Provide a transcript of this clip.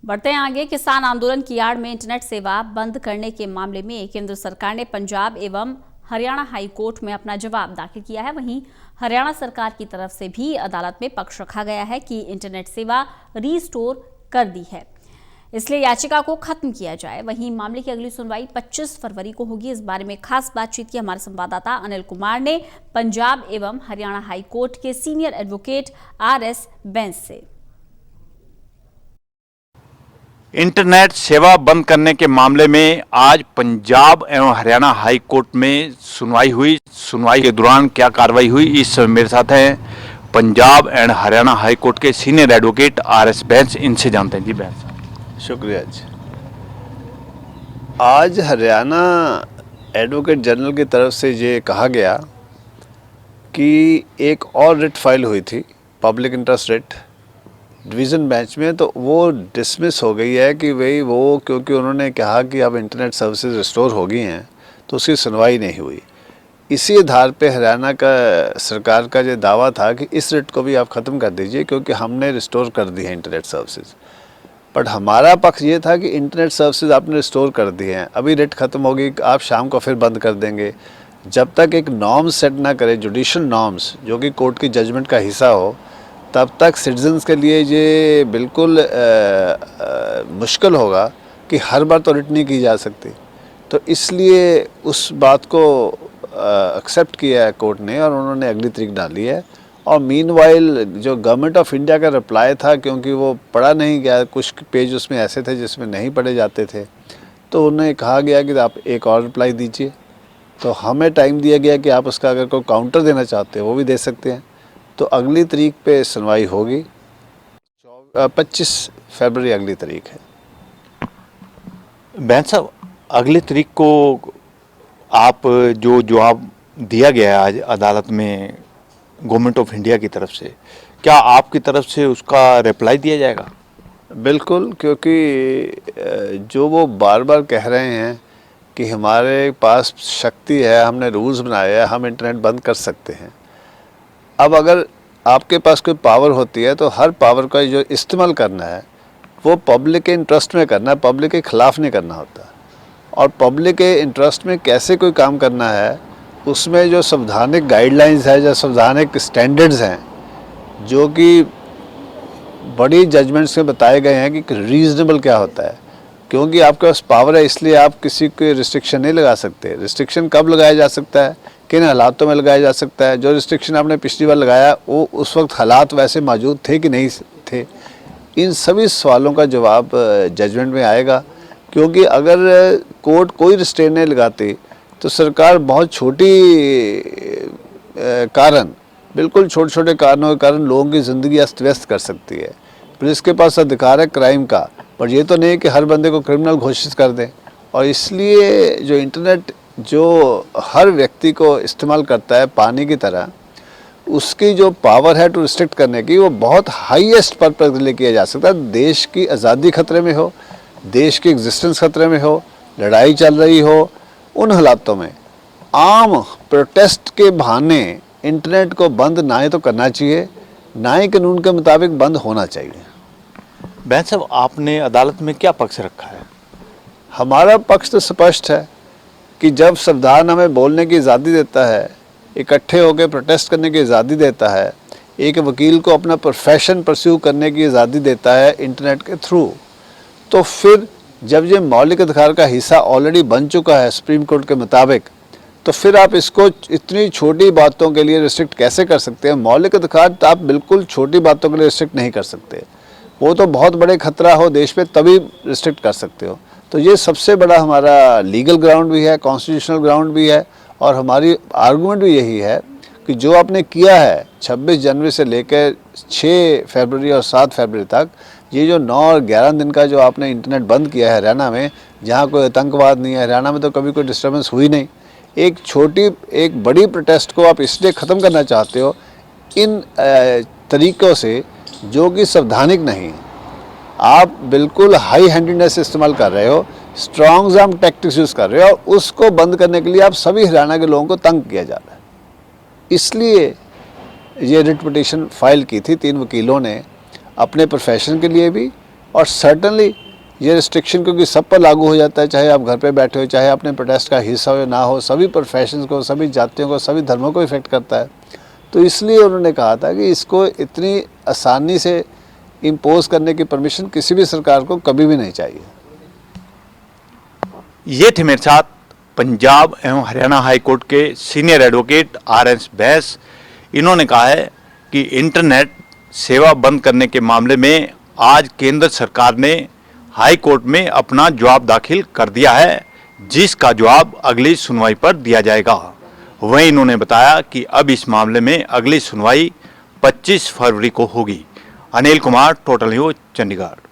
बढ़ते हैं आगे। किसान आंदोलन की आड़ में इंटरनेट सेवा बंद करने के मामले में केंद्र सरकार ने पंजाब एवं हरियाणा हाई कोर्ट में अपना जवाब दाखिल किया है। वहीं हरियाणा सरकार की तरफ से भी अदालत में पक्ष रखा गया है कि इंटरनेट सेवा रीस्टोर कर दी है, इसलिए याचिका को खत्म किया जाए। वहीं मामले की अगली सुनवाई 25 फरवरी को होगी। इस बारे में खास बातचीत की हमारे संवाददाता अनिल कुमार ने पंजाब एवं हरियाणा हाई कोर्ट के सीनियर एडवोकेट RS बैंस से। इंटरनेट सेवा बंद करने के मामले में आज पंजाब एवं हरियाणा हाई कोर्ट में सुनवाई हुई। सुनवाई के दौरान क्या कार्रवाई हुई, इस समय मेरे साथ हैं Punjab and Haryana high court के सीनियर एडवोकेट RS बैंस। इनसे जानते हैं। जी बैंस, शुक्रिया जी। आज हरियाणा एडवोकेट जनरल की तरफ से ये कहा गया कि एक और रिट फाइल हुई थी, public interest writ division bench में, तो वो डिसमिस हो गई है कि भाई वो क्योंकि उन्होंने कहा कि अब इंटरनेट सर्विसेज रिस्टोर हो गई हैं तो उसकी सुनवाई नहीं हुई। इसी आधार पे हरियाणा का सरकार का ये दावा था कि इस रिट को भी आप ख़त्म कर दीजिए क्योंकि हमने रिस्टोर कर दी है इंटरनेट सर्विसेज। बट हमारा पक्ष ये था कि इंटरनेट सर्विसेज आपने रिस्टोर कर दी हैं, अभी रिट ख़त्म होगी, आप शाम को फिर बंद कर देंगे। जब तक एक नॉर्म्स सेट ना करे, जुडिशल नॉर्म्स जो कि कोर्ट की जजमेंट का हिस्सा हो, तब तक सिटीजन्स के लिए ये बिल्कुल मुश्किल होगा कि हर बार तो रिट नहीं की जा सकती। तो इसलिए उस बात को एक्सेप्ट किया है कोर्ट ने और उन्होंने अगली तारीख डाली है। और मीनवाइल जो गवर्नमेंट ऑफ इंडिया का रिप्लाई था, क्योंकि वो पढ़ा नहीं गया, कुछ पेज उसमें ऐसे थे जिसमें नहीं पढ़े जाते थे, तो उन्हें कहा गया कि आप एक और रिप्लाई दीजिए। तो हमें टाइम दिया गया कि आप उसका अगर कोई काउंटर देना चाहते हैं वो भी दे सकते हैं। तो अगली तारीख पे सुनवाई होगी, 25 फरवरी अगली तारीख है। बैंस साहब, अगली तारीख को आप जो जवाब दिया गया है आज अदालत में गवर्नमेंट ऑफ इंडिया की तरफ से, क्या आपकी तरफ से उसका रिप्लाई दिया जाएगा? बिल्कुल, क्योंकि जो वो बार बार कह रहे हैं कि हमारे पास शक्ति है, हमने रूल्स बनाए हैं, हम इंटरनेट बंद कर सकते हैं। अब अगर आपके पास कोई पावर होती है तो हर पावर का जो इस्तेमाल करना है वो पब्लिक के इंटरेस्ट में करना है, पब्लिक के ख़िलाफ़ नहीं करना होता। और पब्लिक के इंटरेस्ट में कैसे कोई काम करना है, उसमें जो संवैधानिक गाइडलाइंस है, जो संवैधानिक स्टैंडर्ड्स हैं, जो कि बड़ी जजमेंट्स में बताए गए हैं कि रीज़नेबल क्या होता है। क्योंकि आपके पास पावर है इसलिए आप किसी को रिस्ट्रिक्शन नहीं लगा सकते। रिस्ट्रिक्शन कब लगाया जा सकता है, किन हालातों में लगाया जा सकता है। जो रिस्ट्रिक्शन आपने पिछली बार लगाया वो उस वक्त हालात वैसे मौजूद थे कि नहीं थे, इन सभी सवालों का जवाब जजमेंट में आएगा। क्योंकि अगर कोर्ट कोई रिस्ट्रेंट नहीं लगाती तो सरकार बहुत छोटी कारण, बिल्कुल छोटे छोटे कारणों के कारण लोगों की ज़िंदगी अस्त व्यस्त कर सकती है। पुलिस के पास अधिकार है क्राइम का, पर ये तो नहीं कि हर बंदे को क्रिमिनल घोषित कर दें। और इसलिए जो इंटरनेट जो हर व्यक्ति को इस्तेमाल करता है पानी की तरह, उसकी जो पावर है टू रिस्ट्रिक्ट करने की, वो बहुत हाईएस्ट पर्पस के लिए किया जा सकता है। देश की आज़ादी खतरे में हो, देश की एग्जिस्टेंस खतरे में हो, लड़ाई चल रही हो, उन हालातों में आम प्रोटेस्ट के बहाने इंटरनेट को बंद ना ही तो करना चाहिए, ना ही कानून के मुताबिक बंद होना चाहिए। बैंस साहब, आपने अदालत में क्या पक्ष रखा है? हमारा पक्ष तो स्पष्ट है कि जब संविधान हमें बोलने की आज़ादी देता है, इकट्ठे होकर प्रोटेस्ट करने की आज़ादी देता है, एक वकील को अपना प्रोफेशन परस्यू करने की आज़ादी देता है इंटरनेट के थ्रू, तो फिर जब ये मौलिक अधिकार का हिस्सा ऑलरेडी बन चुका है सुप्रीम कोर्ट के मुताबिक, तो फिर आप इसको इतनी छोटी बातों के लिए रिस्ट्रिक्ट कैसे कर सकते हैं? मौलिक अधिकार तो आप बिल्कुल छोटी बातों के लिए रिस्ट्रिक्ट नहीं कर सकते, वो तो बहुत बड़े खतरा हो देश पे तभी रिस्ट्रिक्ट कर सकते हो। तो ये सबसे बड़ा हमारा लीगल ग्राउंड भी है, कॉन्स्टिट्यूशनल ग्राउंड भी है, और हमारी आर्गूमेंट भी यही है कि जो आपने किया है 26 जनवरी से लेकर 6 फरवरी और 7 फरवरी तक, ये जो 9 और 11 दिन का जो आपने इंटरनेट बंद किया है हरियाणा में, जहाँ कोई आतंकवाद नहीं है, हरियाणा में तो कभी कोई डिस्टर्बेंस हुई नहीं, एक बड़ी प्रोटेस्ट को आप इसलिए ख़त्म करना चाहते हो इन तरीक़ों से जो कि संवैधानिक नहीं। आप बिल्कुल हाई हैंडेडनेस इस्तेमाल कर रहे हो, स्ट्रॉन्ग आर्म टैक्टिक्स यूज़ कर रहे हो, और उसको बंद करने के लिए आप सभी हरियाणा के लोगों को तंग किया जा रहा है। इसलिए ये रिट पिटीशन फाइल की थी 3 वकीलों ने, अपने प्रोफेशन के लिए भी और सर्टनली ये रिस्ट्रिक्शन क्योंकि सब पर लागू हो जाता है, चाहे आप घर पे बैठे हो, चाहे अपने प्रोटेस्ट का हिस्सा हो ना हो, सभी प्रोफेशंस को, सभी जातियों को, सभी धर्मों को इफेक्ट करता है। तो इसलिए उन्होंने कहा था कि इसको इतनी आसानी से इम्पोज करने की परमिशन किसी भी सरकार को कभी भी नहीं चाहिए। ये थे मेरे साथ पंजाब एवं हरियाणा हाई कोर्ट के सीनियर एडवोकेट RS बैस। इन्होंने कहा है कि इंटरनेट सेवा बंद करने के मामले में आज केंद्र सरकार ने हाई कोर्ट में अपना जवाब दाखिल कर दिया है, जिसका जवाब अगली सुनवाई पर दिया जाएगा। वहीं इन्होंने बताया कि अब इस मामले में अगली सुनवाई 25 फरवरी को होगी। Anil Kumar, total news, Chandigarh.